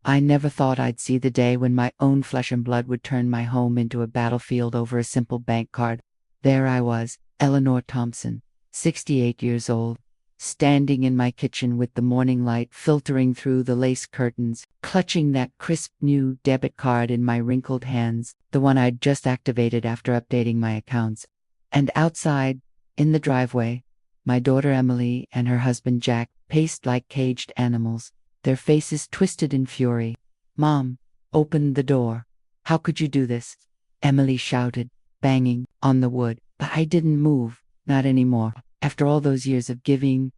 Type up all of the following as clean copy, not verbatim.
I never thought I'd see the day when my own flesh and blood would turn my home into a battlefield over a simple bank card. There I was, Eleanor Thompson, 68 years old, standing in my kitchen with the morning light filtering through the lace curtains, clutching that crisp new debit card in my wrinkled hands, the one I'd just activated after updating my accounts. And outside, in the driveway, my daughter Emily and her husband Jack paced like caged animals, their faces twisted in fury. "Mom, open the door. How could you do this?" Emily shouted, banging on the wood. But I didn't move, not anymore. After all those years of giving,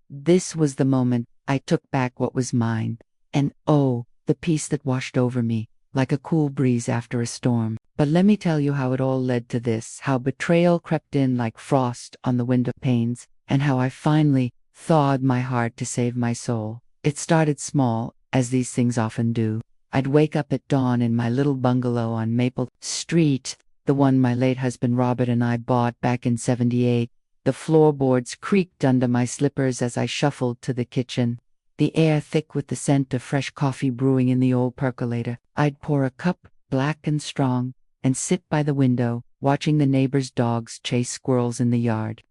this was the moment I took back what was mine. And oh, the peace that washed over me, like a cool breeze after a storm. But let me tell you how it all led to this, how betrayal crept in like frost on the window panes, and how I finally thawed my heart to save my soul. It started small, as these things often do. I'd wake up at dawn in my little bungalow on Maple Street, the one my late husband Robert and I bought back in '78. The floorboards creaked under my slippers as I shuffled to the kitchen, the air thick with the scent of fresh coffee brewing in the old percolator. I'd pour a cup, black and strong, and sit by the window, watching the neighbors' dogs chase squirrels in the yard.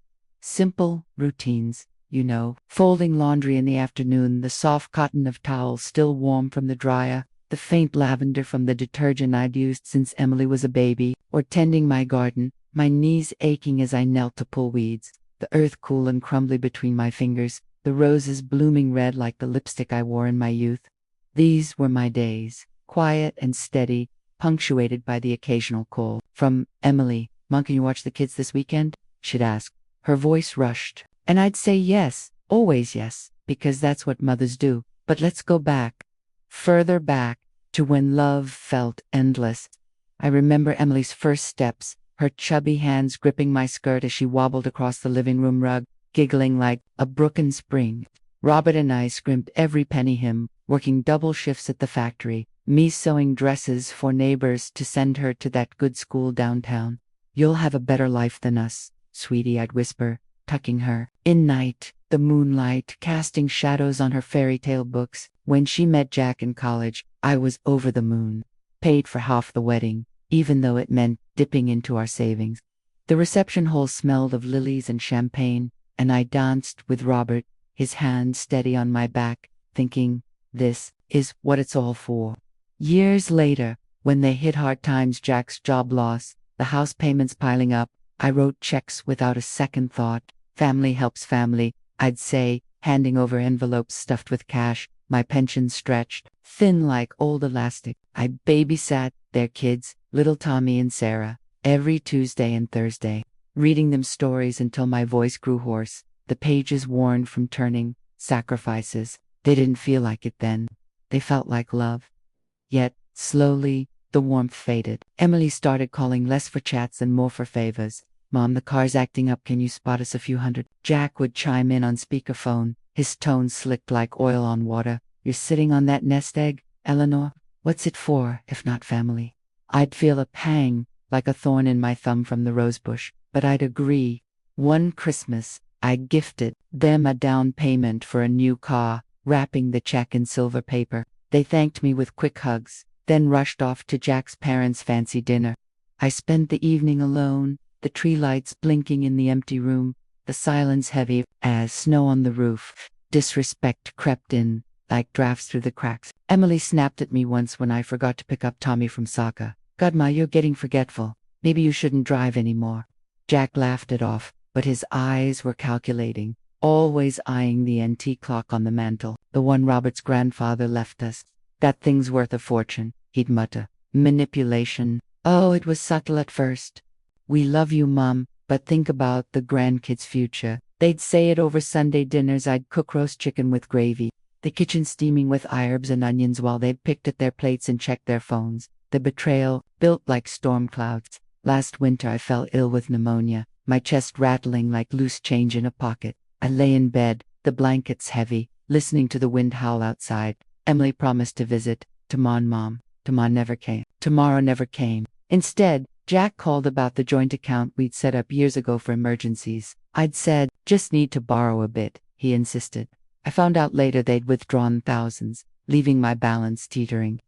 Simple routines, you know. Folding laundry in the afternoon, the soft cotton of towels still warm from the dryer, the faint lavender from the detergent I'd used since Emily was a baby, or tending my garden, my knees aching as I knelt to pull weeds, the earth cool and crumbly between my fingers, the roses blooming red like the lipstick I wore in my youth. These were my days, quiet and steady, punctuated by the occasional call from Emily. "Mom, can you watch the kids this weekend?" she'd ask. Her voice rushed, and I'd say yes, always yes, because that's what mothers do. But let's go back, further back, to when love felt endless. I remember Emily's first steps, her chubby hands gripping my skirt as she wobbled across the living room rug, giggling like a brook in spring. Robert and I scrimped every penny him, working double shifts at the factory, me sewing dresses for neighbors to send her to that good school downtown. "You'll have a better life than us, sweetie," I'd whisper, tucking her in night, the moonlight casting shadows on her fairy tale books. When she met Jack in college, I was over the moon. Paid for half the wedding, even though it meant dipping into our savings. The reception hall smelled of lilies and champagne, and I danced with Robert, his hand steady on my back, thinking, this is what it's all for. Years later, when they hit hard times, Jack's job loss, the house payments piling up, I wrote checks without a second thought. Family helps family, I'd say, handing over envelopes stuffed with cash, my pension stretched, thin like old elastic. I babysat their kids, little Tommy and Sarah, every Tuesday and Thursday, reading them stories until my voice grew hoarse, the pages worn from turning, sacrifices. They didn't feel like it then. They felt like love. Yet, slowly, the warmth faded. Emily started calling less for chats and more for favors. "Mom, the car's acting up. Can you spot us a few hundred?" Jack would chime in on speakerphone, his tone slicked like oil on water. "You're sitting on that nest egg, Eleanor? What's it for, if not family?" I'd feel a pang, like a thorn in my thumb from the rosebush, but I'd agree. One Christmas, I gifted them a down payment for a new car, wrapping the check in silver paper. They thanked me with quick hugs, then rushed off to Jack's parents' fancy dinner. I spent the evening alone, the tree lights blinking in the empty room, the silence heavy as snow on the roof. Disrespect crept in, like drafts through the cracks. Emily snapped at me once when I forgot to pick up Tommy from soccer. "God, Ma, you're getting forgetful. Maybe you shouldn't drive anymore." Jack laughed it off, but his eyes were calculating, always eyeing the antique clock on the mantel, the one Robert's grandfather left us. "That thing's worth a fortune," he'd mutter. "Manipulation. Oh, it was subtle at first. We love you, Mom, but think about the grandkids' future." They'd say it over Sunday dinners. I'd cook roast chicken with gravy, the kitchen steaming with herbs and onions while they picked at their plates and checked their phones. The betrayal, built like storm clouds. Last winter I fell ill with pneumonia, my chest rattling like loose change in a pocket. I lay in bed, the blankets heavy, listening to the wind howl outside. Emily promised to visit. Mom. Tomorrow never came. Tomorrow never came. Instead, Jack called about the joint account we'd set up years ago for emergencies. I'd said, "Just need to borrow a bit," he insisted. I found out later they'd withdrawn thousands, leaving my balance teetering.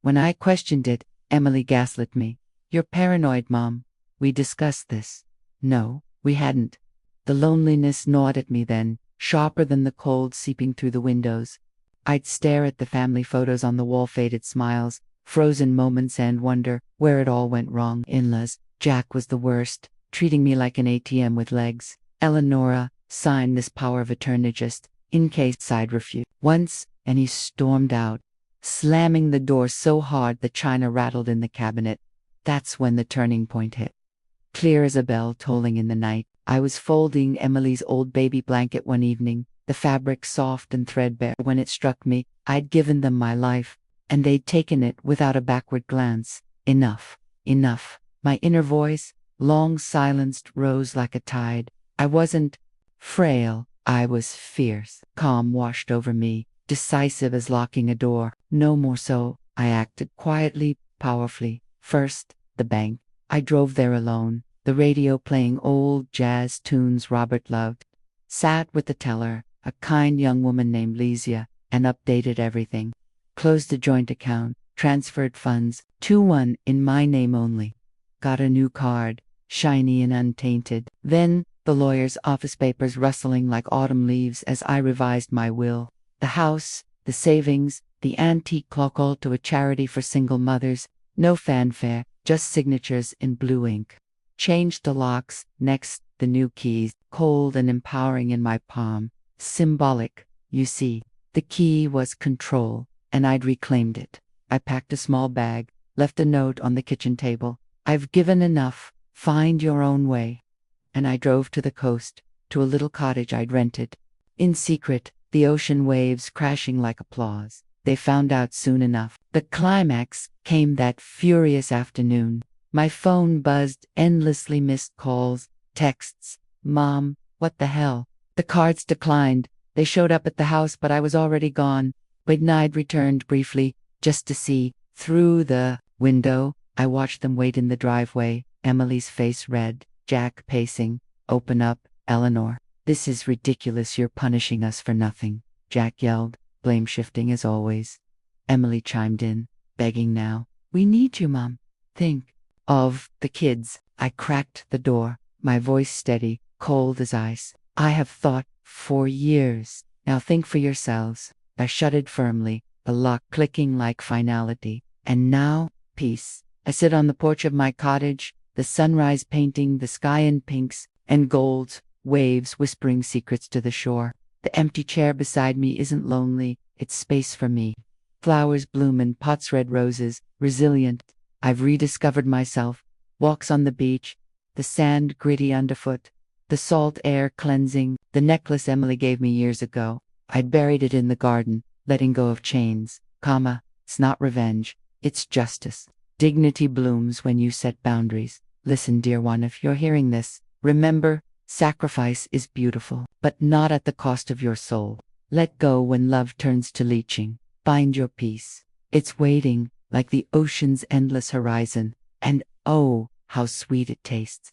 When I questioned it, Emily gaslit me. "You're paranoid, Mom. We discussed this." No, we hadn't. The loneliness gnawed at me then, sharper than the cold seeping through the windows. I'd stare at the family photos on the wall, faded smiles, frozen moments, and wonder where it all went wrong. In-laws. Jack was the worst, treating me like an ATM with legs. "Eleonora, sign this power of attorney just in case I'd refuse." Once, and he stormed out, slamming the door so hard the china rattled in the cabinet. That's when the turning point hit. Clear as a bell tolling in the night, I was folding Emily's old baby blanket one evening, the fabric soft and threadbare. When it struck me, I'd given them my life, and they'd taken it without a backward glance. Enough. Enough. My inner voice, long silenced, rose like a tide. I wasn't frail, I was fierce. Calm washed over me, decisive as locking a door. No more so. I acted quietly, powerfully. First, the bank. I drove there alone, the radio playing old jazz tunes Robert loved. Sat with the teller, a kind young woman named Lesia, and updated everything. Closed a joint account, transferred funds, 2-1 in my name only. Got a new card, shiny and untainted. Then, the lawyer's office papers rustling like autumn leaves as I revised my will. The house, the savings, the antique clock, all to a charity for single mothers. No fanfare, just signatures in blue ink. Changed the locks, next, the new keys, cold and empowering in my palm. Symbolic, you see. The key was control, and I'd reclaimed it. I packed a small bag, left a note on the kitchen table. "I've given enough, find your own way." And I drove to the coast, to a little cottage I'd rented. In secret, the ocean waves crashing like applause. They found out soon enough. The climax came that furious afternoon. My phone buzzed, endlessly missed calls, texts. "Mom, what the hell?" The cards declined. They showed up at the house, but I was already gone. I'd returned briefly, just to see. Through the window, I watched them wait in the driveway, Emily's face red, Jack pacing. "Open up, Eleanor. This is ridiculous, you're punishing us for nothing," Jack yelled, blame shifting as always. Emily chimed in, begging now. "We need you, Mom. Think of the kids." I cracked the door, my voice steady, cold as ice. "I have thought for years. Now think for yourselves." I shut it firmly, the lock clicking like finality. And now, peace. I sit on the porch of my cottage, the sunrise painting the sky in pinks and golds, waves whispering secrets to the shore. The empty chair beside me isn't lonely, it's space for me. Flowers bloom in pots, red roses, resilient. I've rediscovered myself. Walks on the beach, the sand gritty underfoot, the salt air cleansing. The necklace Emily gave me years ago. I'd buried it in the garden, letting go of chains. It's not revenge, it's justice. Dignity blooms when you set boundaries. Listen, dear one, if you're hearing this, remember, sacrifice is beautiful, but not at the cost of your soul. Let go when love turns to leeching. Find your peace. It's waiting, like the ocean's endless horizon, and oh, how sweet it tastes.